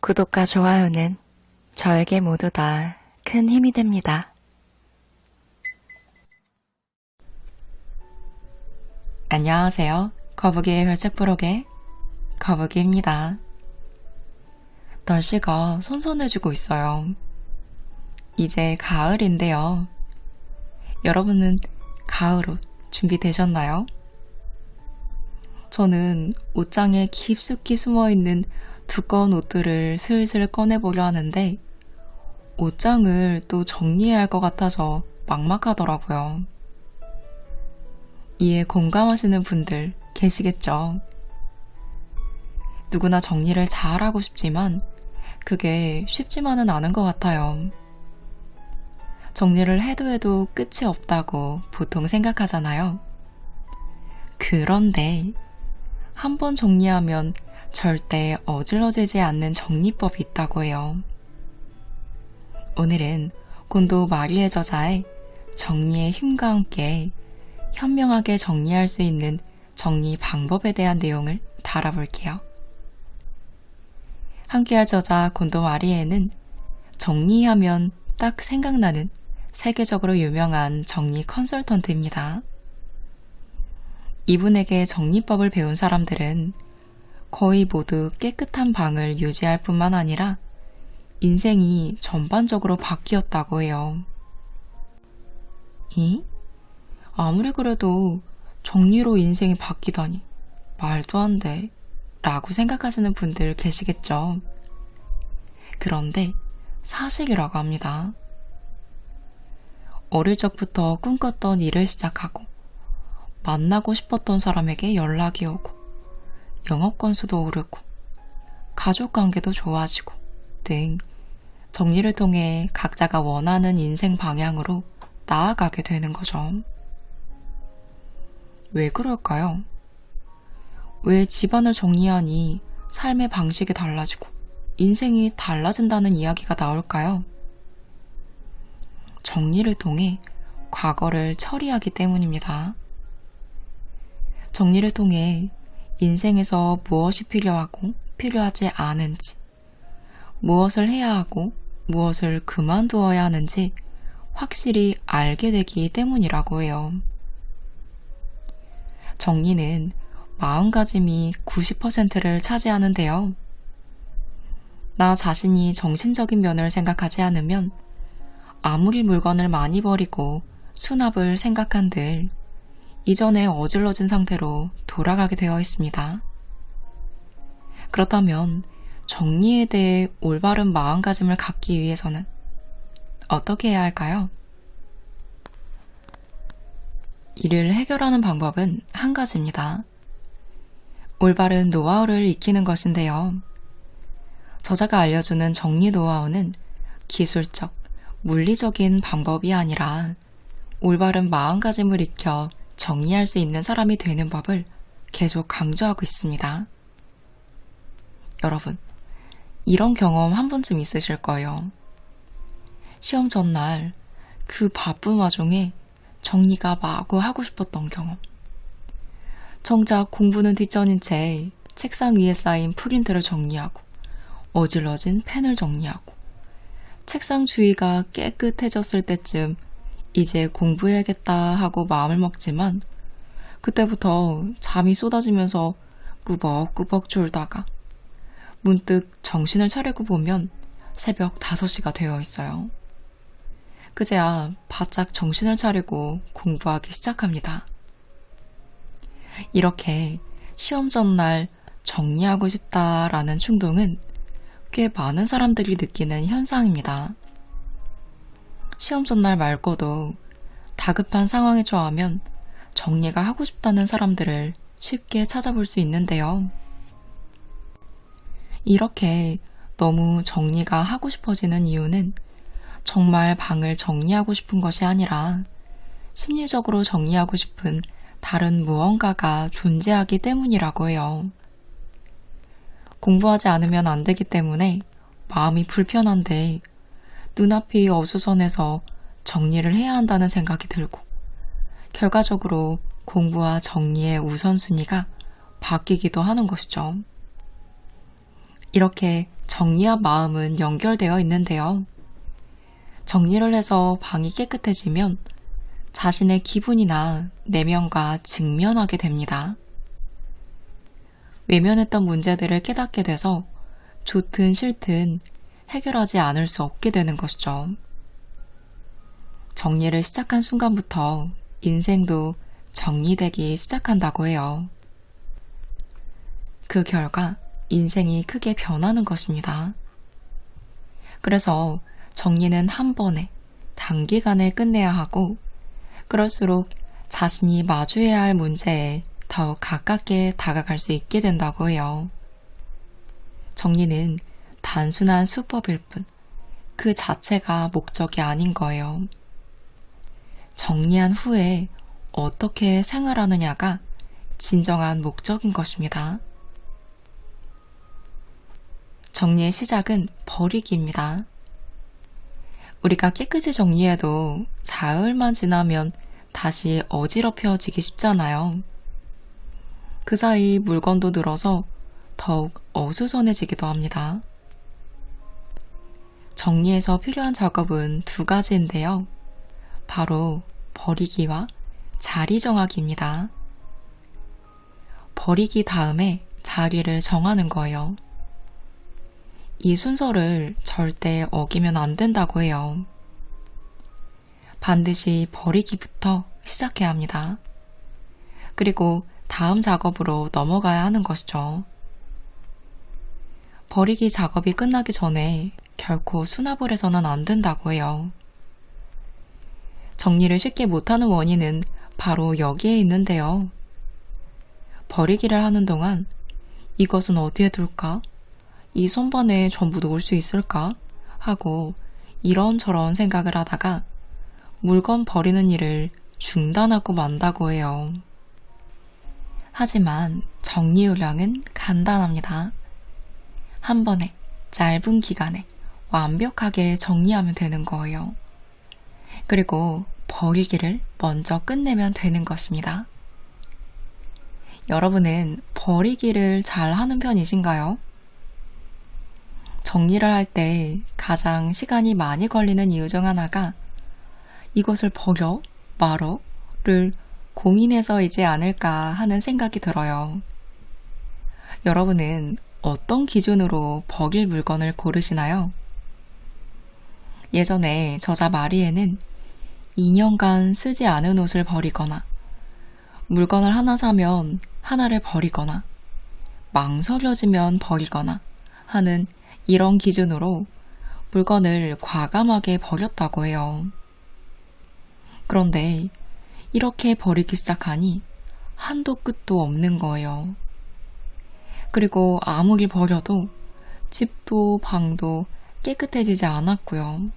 구독과 좋아요는 저에게 모두 다 큰 힘이 됩니다. 안녕하세요. 거북이의 혈책 부록의 거북이입니다. 날씨가 선선해지고 있어요. 이제 가을인데요. 여러분은 가을 옷 준비되셨나요? 저는 옷장에 깊숙이 숨어있는 두꺼운 옷들을 슬슬 꺼내보려 하는데 옷장을 또 정리해야 할 것 같아서 막막하더라고요. 이에 공감하시는 분들 계시겠죠? 누구나 정리를 잘하고 싶지만 그게 쉽지만은 않은 것 같아요. 정리를 해도 끝이 없다고 보통 생각하잖아요. 그런데 한번 정리하면 절대 어질러지지 않는 정리법이 있다고 해요. 오늘은 곤도 마리의 저자의 정리의 힘과 함께 현명하게 정리할 수 있는 정리 방법에 대한 내용을 다뤄볼게요. 함께할 저자 곤도 마리에는 정리하면 딱 생각나는 세계적으로 유명한 정리 컨설턴트입니다. 이분에게 정리법을 배운 사람들은 거의 모두 깨끗한 방을 유지할 뿐만 아니라 인생이 전반적으로 바뀌었다고 해요. 아무리 그래도 정리로 인생이 바뀌다니 말도 안 돼 라고 생각하시는 분들 계시겠죠. 그런데 사실이라고 합니다. 어릴 적부터 꿈꿨던 일을 시작하고 만나고 싶었던 사람에게 연락이 오고 영업 건수도 오르고 가족 관계도 좋아지고 등 정리를 통해 각자가 원하는 인생 방향으로 나아가게 되는 거죠. 왜 그럴까요? 왜 집안을 정리하니 삶의 방식이 달라지고 인생이 달라진다는 이야기가 나올까요? 정리를 통해 과거를 처리하기 때문입니다. 정리를 통해 인생에서 무엇이 필요하고 필요하지 않은지, 무엇을 해야 하고 무엇을 그만두어야 하는지 확실히 알게 되기 때문이라고 해요. 정리는 마음가짐이 90%를 차지하는데요. 나 자신이 정신적인 면을 생각하지 않으면 아무리 물건을 많이 버리고 수납을 생각한들 이전에 어질러진 상태로 돌아가게 되어 있습니다. 그렇다면 정리에 대해 올바른 마음가짐을 갖기 위해서는 어떻게 해야 할까요? 이를 해결하는 방법은 한 가지입니다. 올바른 노하우를 익히는 것인데요. 저자가 알려주는 정리 노하우는 기술적, 물리적인 방법이 아니라 올바른 마음가짐을 익혀 정리할 수 있는 사람이 되는 법을 계속 강조하고 있습니다. 여러분, 이런 경험 한 번쯤 있으실 거예요. 시험 전날 그 바쁜 와중에 정리가 마구 하고 싶었던 경험. 정작 공부는 뒷전인 채 책상 위에 쌓인 프린트를 정리하고 어질러진 펜을 정리하고 책상 주위가 깨끗해졌을 때쯤 이제 공부해야겠다 하고 마음을 먹지만 그때부터 잠이 쏟아지면서 꾸벅꾸벅 졸다가 문득 정신을 차리고 보면 새벽 5시가 되어 있어요. 그제야 바짝 정신을 차리고 공부하기 시작합니다. 이렇게 시험 전날 정리하고 싶다라는 충동은 꽤 많은 사람들이 느끼는 현상입니다. 시험 전날 말고도 다급한 상황에 처하면 정리가 하고 싶다는 사람들을 쉽게 찾아볼 수 있는데요. 이렇게 너무 정리가 하고 싶어지는 이유는 정말 방을 정리하고 싶은 것이 아니라 심리적으로 정리하고 싶은 다른 무언가가 존재하기 때문이라고 해요. 공부하지 않으면 안 되기 때문에 마음이 불편한데 눈앞이 어수선해서 정리를 해야 한다는 생각이 들고 결과적으로 공부와 정리의 우선순위가 바뀌기도 하는 것이죠. 이렇게 정리와 마음은 연결되어 있는데요. 정리를 해서 방이 깨끗해지면 자신의 기분이나 내면과 직면하게 됩니다. 외면했던 문제들을 깨닫게 돼서 좋든 싫든 해결하지 않을 수 없게 되는 것이죠. 정리를 시작한 순간부터 인생도 정리되기 시작한다고 해요. 그 결과 인생이 크게 변하는 것입니다. 그래서 정리는 한 번에 단기간에 끝내야 하고, 그럴수록 자신이 마주해야 할 문제에 더욱 가깝게 다가갈 수 있게 된다고 해요. 정리는 단순한 수법일 뿐, 그 자체가 목적이 아닌 거예요. 정리한 후에 어떻게 생활하느냐가 진정한 목적인 것입니다. 정리의 시작은 버리기입니다. 우리가 깨끗이 정리해도 사흘만 지나면 다시 어지럽혀지기 쉽잖아요. 그 사이 물건도 늘어서 더욱 어수선해지기도 합니다. 정리해서 필요한 작업은 두 가지인데요. 바로 버리기와 자리 정하기입니다. 버리기 다음에 자리를 정하는 거예요. 이 순서를 절대 어기면 안 된다고 해요. 반드시 버리기부터 시작해야 합니다. 그리고 다음 작업으로 넘어가야 하는 것이죠. 버리기 작업이 끝나기 전에 결코 수납을 해서는 안 된다고 해요. 정리를 쉽게 못하는 원인은 바로 여기에 있는데요. 버리기를 하는 동안 이것은 어디에 둘까? 이 손반에 전부 놓을 수 있을까? 하고 이런저런 생각을 하다가 물건 버리는 일을 중단하고 만다고 해요. 하지만 정리 요령은 간단합니다. 한 번에 짧은 기간에 완벽하게 정리하면 되는 거예요. 그리고 버리기를 먼저 끝내면 되는 것입니다. 여러분은 버리기를 잘 하는 편이신가요? 정리를 할 때 가장 시간이 많이 걸리는 이유 중 하나가 이것을 버려, 말어를 고민해서이지 않을까 하는 생각이 들어요. 여러분은 어떤 기준으로 버릴 물건을 고르시나요? 예전에 저자 마리에는 2년간 쓰지 않은 옷을 버리거나, 물건을 하나 사면 하나를 버리거나, 망설여지면 버리거나 하는 이런 기준으로 물건을 과감하게 버렸다고 해요. 그런데 이렇게 버리기 시작하니 한도 끝도 없는 거예요. 그리고 아무리 버려도 집도 방도 깨끗해지지 않았고요.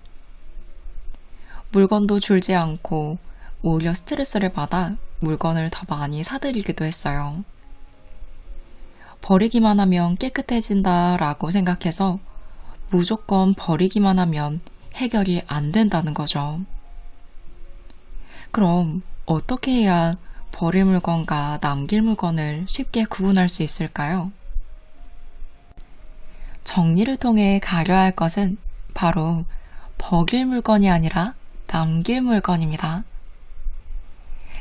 물건도 줄지 않고 오히려 스트레스를 받아 물건을 더 많이 사들이기도 했어요. 버리기만 하면 깨끗해진다 라고 생각해서 무조건 버리기만 하면 해결이 안 된다는 거죠. 그럼 어떻게 해야 버릴 물건과 남길 물건을 쉽게 구분할 수 있을까요? 정리를 통해 가려야 할 것은 바로 버릴 물건이 아니라 남길 물건입니다.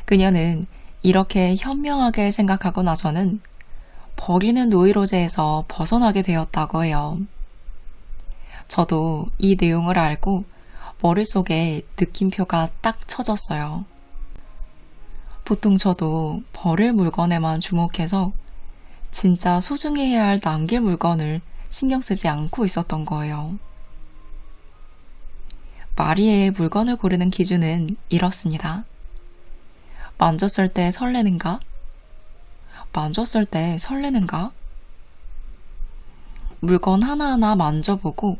그녀는 이렇게 현명하게 생각하고 나서는 버리는 노이로제에서 벗어나게 되었다고 해요. 저도 이 내용을 알고 머릿속에 느낌표가 딱 쳐졌어요. 보통 저도 버릴 물건에만 주목해서 진짜 소중히 해야 할 남길 물건을 신경 쓰지 않고 있었던 거예요. 마리에의 물건을 고르는 기준은 이렇습니다. 만졌을 때 설레는가? 만졌을 때 설레는가? 물건 하나하나 만져보고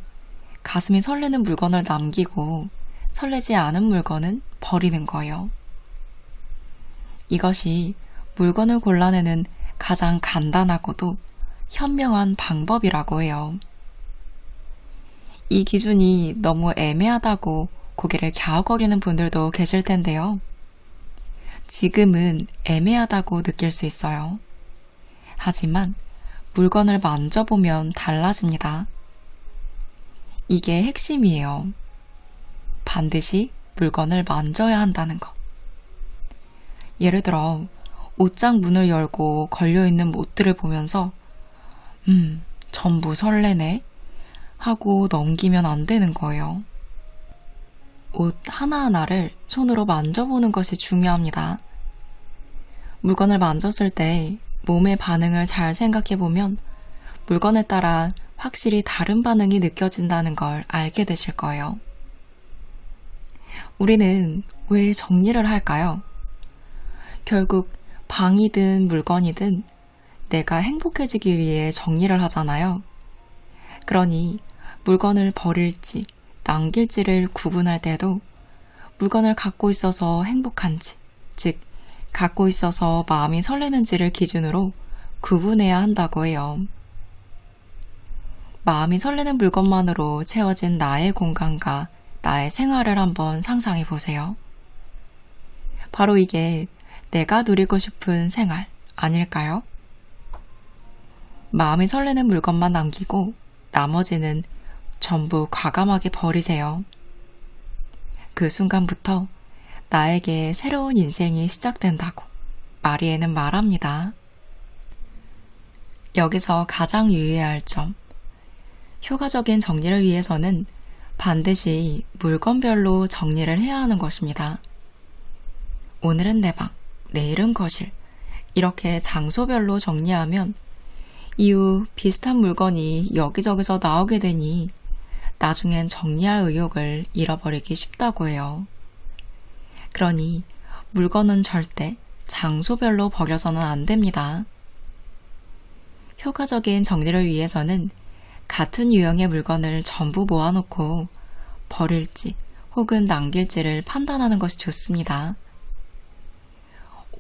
가슴이 설레는 물건을 남기고 설레지 않은 물건은 버리는 거예요. 이것이 물건을 골라내는 가장 간단하고도 현명한 방법이라고 해요. 이 기준이 너무 애매하다고 고개를 갸우거리는 분들도 계실 텐데요. 지금은 애매하다고 느낄 수 있어요. 하지만 물건을 만져보면 달라집니다. 이게 핵심이에요. 반드시 물건을 만져야 한다는 것. 예를 들어 옷장 문을 열고 걸려있는 옷들을 보면서 전부 설레네 하고 넘기면 안 되는 거예요. 옷 하나하나를 손으로 만져보는 것이 중요합니다. 물건을 만졌을 때 몸의 반응을 잘 생각해보면 물건에 따라 확실히 다른 반응이 느껴진다는 걸 알게 되실 거예요. 우리는 왜 정리를 할까요? 결국 방이든 물건이든 내가 행복해지기 위해 정리를 하잖아요. 그러니 물건을 버릴지 남길지를 구분할 때도 물건을 갖고 있어서 행복한지, 즉 갖고 있어서 마음이 설레는지를 기준으로 구분해야 한다고 해요. 마음이 설레는 물건만으로 채워진 나의 공간과 나의 생활을 한번 상상해 보세요. 바로 이게 내가 누리고 싶은 생활 아닐까요? 마음이 설레는 물건만 남기고 나머지는 전부 과감하게 버리세요. 그 순간부터 나에게 새로운 인생이 시작된다고 마리에는 말합니다. 여기서 가장 유의해야 할 점, 효과적인 정리를 위해서는 반드시 물건별로 정리를 해야 하는 것입니다. 오늘은 내 방, 내일은 거실, 이렇게 장소별로 정리하면 이후 비슷한 물건이 여기저기서 나오게 되니 나중엔 정리할 의욕을 잃어버리기 쉽다고 해요. 그러니 물건은 절대 장소별로 버려서는 안 됩니다. 효과적인 정리를 위해서는 같은 유형의 물건을 전부 모아놓고 버릴지 혹은 남길지를 판단하는 것이 좋습니다.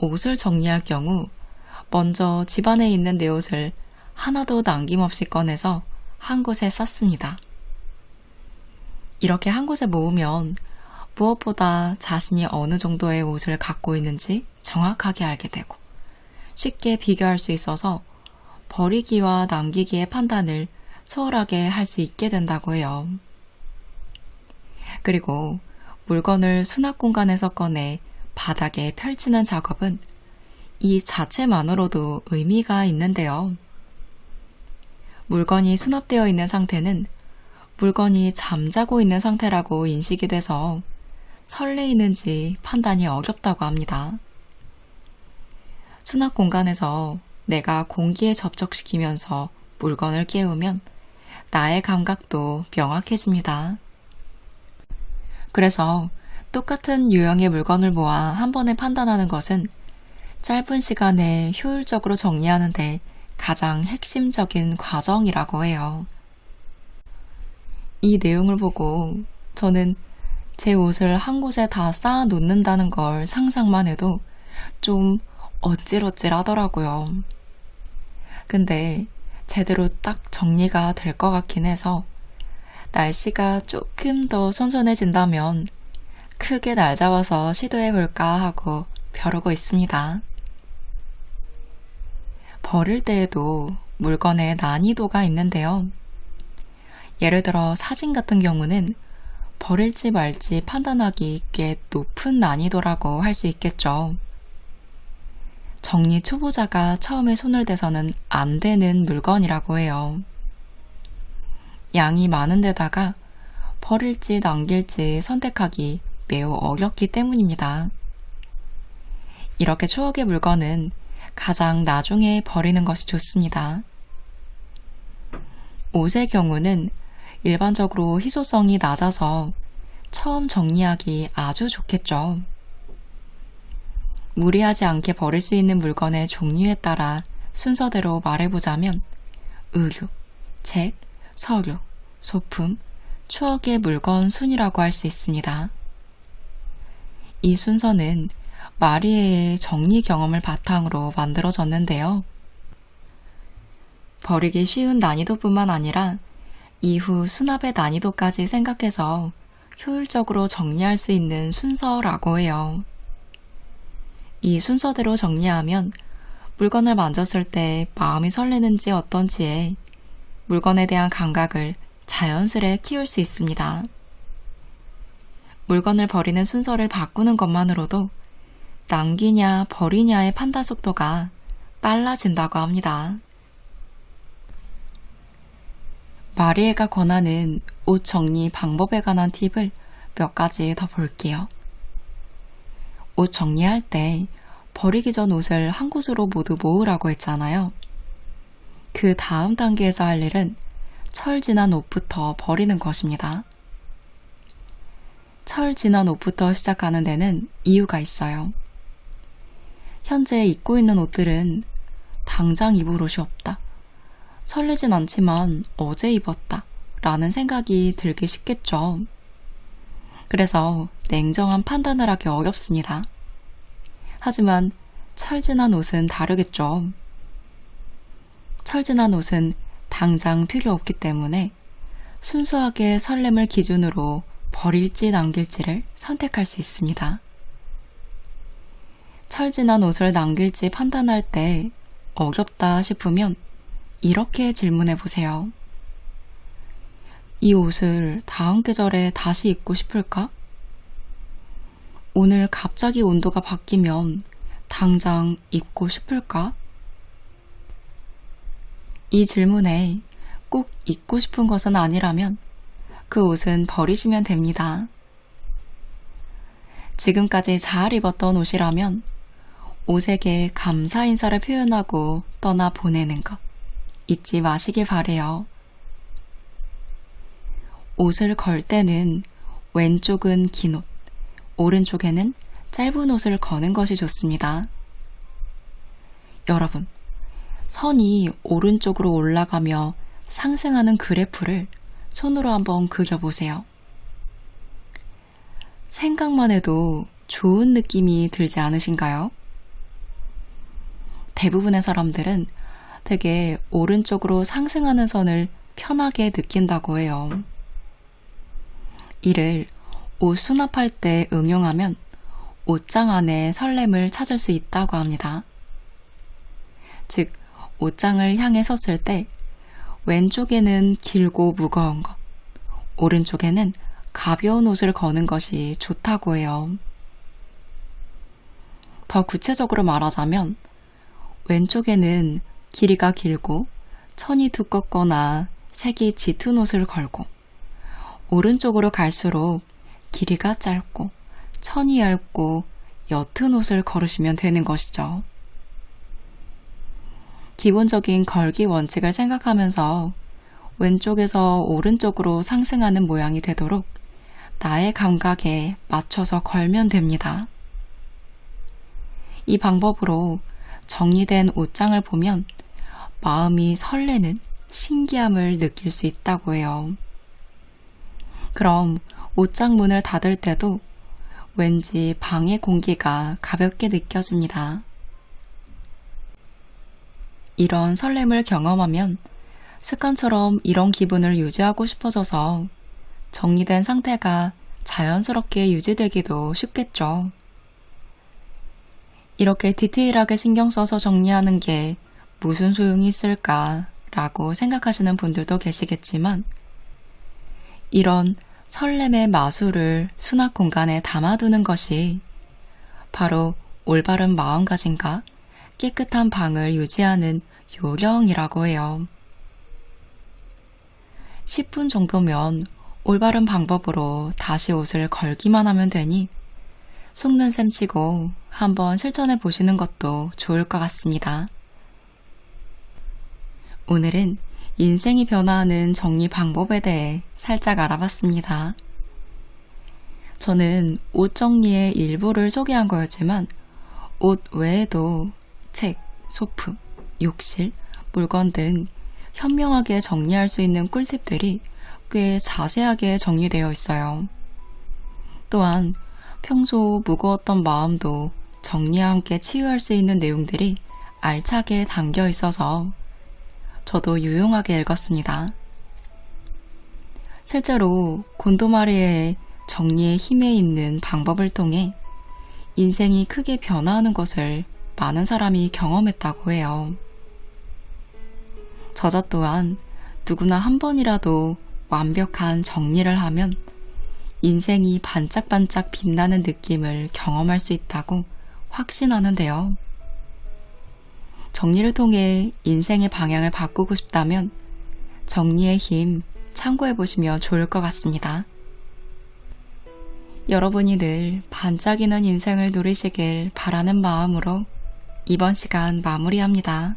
옷을 정리할 경우 먼저 집안에 있는 내 옷을 하나도 남김없이 꺼내서 한 곳에 쌌습니다. 이렇게 한 곳에 모으면 무엇보다 자신이 어느 정도의 옷을 갖고 있는지 정확하게 알게 되고 쉽게 비교할 수 있어서 버리기와 남기기의 판단을 수월하게 할 수 있게 된다고 해요. 그리고 물건을 수납 공간에서 꺼내 바닥에 펼치는 작업은 이 자체만으로도 의미가 있는데요. 물건이 수납되어 있는 상태는 물건이 잠자고 있는 상태라고 인식이 돼서 설레이는지 판단이 어렵다고 합니다. 수납 공간에서 내가 공기에 접촉시키면서 물건을 깨우면 나의 감각도 명확해집니다. 그래서 똑같은 유형의 물건을 모아 한 번에 판단하는 것은 짧은 시간에 효율적으로 정리하는데 가장 핵심적인 과정이라고 해요. 이 내용을 보고 저는 제 옷을 한 곳에 다 쌓아 놓는다는 걸 상상만 해도 좀 어찔어찔 하더라고요. 근데 제대로 딱 정리가 될 것 같긴 해서 날씨가 조금 더 선선해진다면 크게 날 잡아서 시도해볼까 하고 벼르고 있습니다. 버릴 때에도 물건의 난이도가 있는데요. 예를 들어 사진 같은 경우는 버릴지 말지 판단하기 꽤 높은 난이도라고 할 수 있겠죠. 정리 초보자가 처음에 손을 대서는 안 되는 물건이라고 해요. 양이 많은 데다가 버릴지 남길지 선택하기 매우 어렵기 때문입니다. 이렇게 추억의 물건은 가장 나중에 버리는 것이 좋습니다. 옷의 경우는 일반적으로 희소성이 낮아서 처음 정리하기 아주 좋겠죠. 무리하지 않게 버릴 수 있는 물건의 종류에 따라 순서대로 말해보자면 의류, 책, 서류, 소품, 추억의 물건 순이라고 할 수 있습니다. 이 순서는 마리에의 정리 경험을 바탕으로 만들어졌는데요. 버리기 쉬운 난이도뿐만 아니라 이후 수납의 난이도까지 생각해서 효율적으로 정리할 수 있는 순서라고 해요. 이 순서대로 정리하면 물건을 만졌을 때 마음이 설레는지 어떤지에 물건에 대한 감각을 자연스레 키울 수 있습니다. 물건을 버리는 순서를 바꾸는 것만으로도 남기냐 버리냐의 판단 속도가 빨라진다고 합니다. 마리에가 권하는 옷 정리 방법에 관한 팁을 몇 가지 더 볼게요. 옷 정리할 때 버리기 전 옷을 한 곳으로 모두 모으라고 했잖아요. 그 다음 단계에서 할 일은 철 지난 옷부터 버리는 것입니다. 철 지난 옷부터 시작하는 데는 이유가 있어요. 현재 입고 있는 옷들은 당장 입을 옷이 없다. 설레진 않지만 어제 입었다 라는 생각이 들기 쉽겠죠. 그래서 냉정한 판단을 하기 어렵습니다. 하지만 철진한 옷은 다르겠죠. 철진한 옷은 당장 필요 없기 때문에 순수하게 설렘을 기준으로 버릴지 남길지를 선택할 수 있습니다. 철진한 옷을 남길지 판단할 때 어렵다 싶으면 이렇게 질문해 보세요. 이 옷을 다음 계절에 다시 입고 싶을까? 오늘 갑자기 온도가 바뀌면 당장 입고 싶을까? 이 질문에 꼭 입고 싶은 것은 아니라면 그 옷은 버리시면 됩니다. 지금까지 잘 입었던 옷이라면 옷에게 감사 인사를 표현하고 떠나 보내는 것 잊지 마시길 바래요. 옷을 걸 때는 왼쪽은 긴 옷, 오른쪽에는 짧은 옷을 거는 것이 좋습니다. 여러분, 선이 오른쪽으로 올라가며 상승하는 그래프를 손으로 한번 그려보세요. 생각만 해도 좋은 느낌이 들지 않으신가요? 대부분의 사람들은 되게 오른쪽으로 상승하는 선을 편하게 느낀다고 해요. 이를 옷 수납할 때 응용하면 옷장 안에 설렘을 찾을 수 있다고 합니다. 즉, 옷장을 향해 섰을 때 왼쪽에는 길고 무거운 것, 오른쪽에는 가벼운 옷을 거는 것이 좋다고 해요. 더 구체적으로 말하자면 왼쪽에는 길이가 길고 천이 두껍거나 색이 짙은 옷을 걸고 오른쪽으로 갈수록 길이가 짧고 천이 얇고 옅은 옷을 걸으시면 되는 것이죠. 기본적인 걸기 원칙을 생각하면서 왼쪽에서 오른쪽으로 상승하는 모양이 되도록 나의 감각에 맞춰서 걸면 됩니다. 이 방법으로 정리된 옷장을 보면 마음이 설레는 신기함을 느낄 수 있다고 해요. 그럼 옷장 문을 닫을 때도 왠지 방의 공기가 가볍게 느껴집니다. 이런 설렘을 경험하면 습관처럼 이런 기분을 유지하고 싶어져서 정리된 상태가 자연스럽게 유지되기도 쉽겠죠. 이렇게 디테일하게 신경 써서 정리하는 게 무슨 소용이 있을까 라고 생각하시는 분들도 계시겠지만 이런 설렘의 마술을 수납 공간에 담아두는 것이 바로 올바른 마음가짐과 깨끗한 방을 유지하는 요령이라고 해요. 10분 정도면 올바른 방법으로 다시 옷을 걸기만 하면 되니 속는 셈 치고 한번 실천해 보시는 것도 좋을 것 같습니다. 오늘은 인생이 변화하는 정리 방법에 대해 살짝 알아봤습니다. 저는 옷 정리의 일부를 소개한 거였지만 옷 외에도 책, 소품, 욕실, 물건 등 현명하게 정리할 수 있는 꿀팁들이 꽤 자세하게 정리되어 있어요. 또한 평소 무거웠던 마음도 정리와 함께 치유할 수 있는 내용들이 알차게 담겨 있어서 저도 유용하게 읽었습니다. 실제로 곤도마리에의 정리의 힘에 있는 방법을 통해 인생이 크게 변화하는 것을 많은 사람이 경험했다고 해요. 저자 또한 누구나 한 번이라도 완벽한 정리를 하면 인생이 반짝반짝 빛나는 느낌을 경험할 수 있다고 확신하는데요. 정리를 통해 인생의 방향을 바꾸고 싶다면 정리의 힘 참고해보시면 좋을 것 같습니다. 여러분이 늘 반짝이는 인생을 누리시길 바라는 마음으로 이번 시간 마무리합니다.